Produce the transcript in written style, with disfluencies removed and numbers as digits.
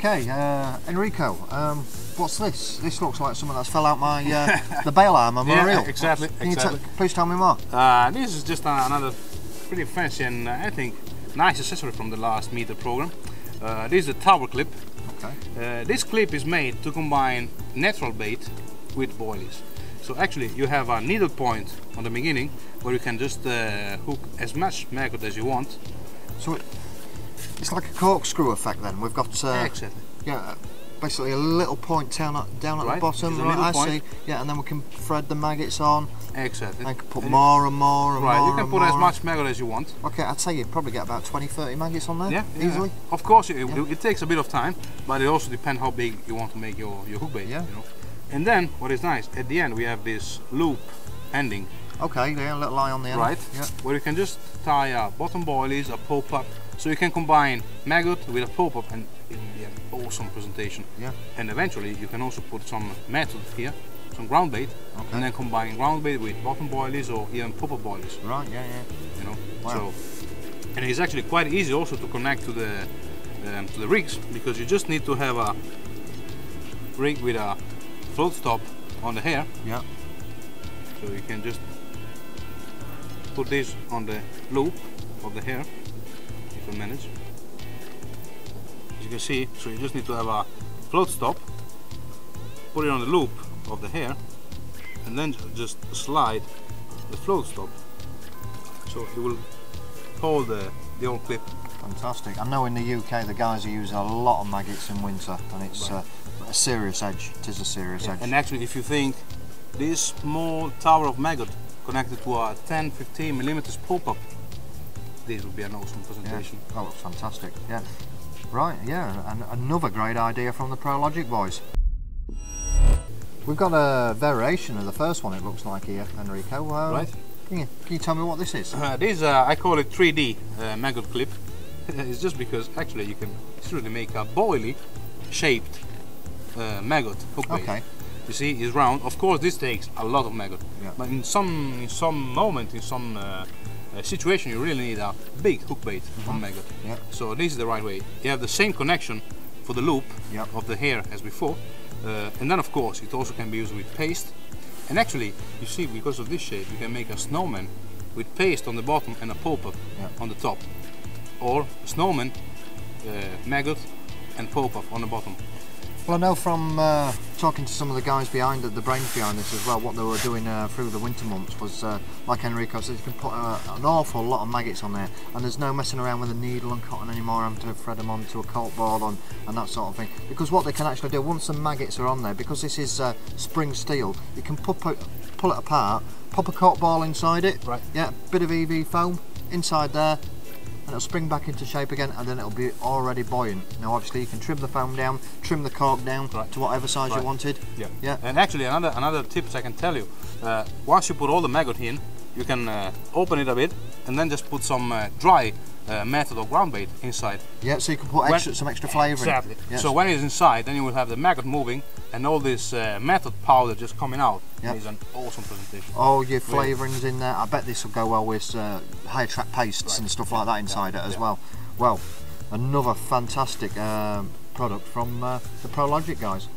Okay, Enrico, what's this? This looks like something that's fell out my the bail arm of my reel. Exactly. Can you please tell me more? This is just another pretty fancy and I think nice accessory from the last meter program. This is a tower clip. Okay. This clip is made to combine natural bait with boilies. So actually you have a needle point on the beginning where you can just hook as much maggot as you want. So it's like a corkscrew effect then. We've got exactly. Yeah, basically a little point down at the bottom. Right, I see. Yeah, and then we can thread the maggots on. Exactly. And can put more and more and more. Right, you can put as much maggot as you want. Okay, I'd say you'd probably get about 20-30 maggots on there. Yeah, easily. Of course, it takes a bit of time, but it also depends how big you want to make your hook bait. Yeah. You know. And then what is nice at the end we have this loop ending. Okay, yeah, a little eye on the end. Right. Yeah. Where you can just tie a bottom boilies, a pop-up. So you can combine maggot with a pop-up and it will be an awesome presentation. Yeah. And eventually you can also put some method here, some ground bait, and then combine ground bait with bottom boilies or even pop-up boilies. Right, yeah. You know. Wow. So, and it's actually quite easy also to connect to the rigs, because you just need to have a rig with a float stop on the hair. Yeah. So you can just put this on the loop of the hair. If you manage. As you can see, so you just need to have a float stop, put it on the loop of the hair, and then just slide the float stop, so it will hold the old clip. Fantastic. I know in the UK the guys use a lot of maggots in winter, and it's a serious edge. It is a serious edge. And actually, if you think this small tower of maggot connected to a 10-15 millimeters pop-up, this would be an awesome presentation. Yeah. Oh, it's fantastic. Yeah. Right, yeah, and another great idea from the Prologic boys. We've got a variation of the first one, it looks like here, Enrico. Right. Can you tell me what this is? This, I call it 3D maggot clip. It's just because actually you can really make a boilie shaped maggot hook bait. Okay. You see, it's round. Of course, this takes a lot of maggot, but in some moment, in some situation, you really need a big hook bait on maggot. Yeah. So this is the right way. You have the same connection for the loop of the hair as before, and then of course it also can be used with paste. And actually, you see, because of this shape, you can make a snowman with paste on the bottom and a pop-up on the top, or a snowman, maggot, and pop-up on the bottom. Well, I know from talking to some of the guys behind the brains behind this as well, what they were doing through the winter months was, like Enrico said, you can put an awful lot of maggots on there, and there's no messing around with a needle and cotton anymore, having to thread them onto a cork ball and that sort of thing. Because what they can actually do, once the maggots are on there, because this is spring steel, you can pull it apart, pop a cork ball inside it, yeah, bit of EV foam inside there, and it'll spring back into shape again, and then it'll be already buoyant. Now obviously you can trim the foam down, trim the cork down to whatever size you wanted. Yeah. And actually another tips I can tell you, once you put all the maggot in, you can open it a bit and then just put some dry method or ground bait inside. Yeah, so you can put some extra flavour in. Exactly. Yes. So when it's inside, then you will have the maggot moving and all this method powder just coming out. Yep. It's an awesome presentation. Oh, your flavourings in there. I bet this will go well with high track pastes and stuff like that inside it as well. Well, another fantastic product from the Prologic guys.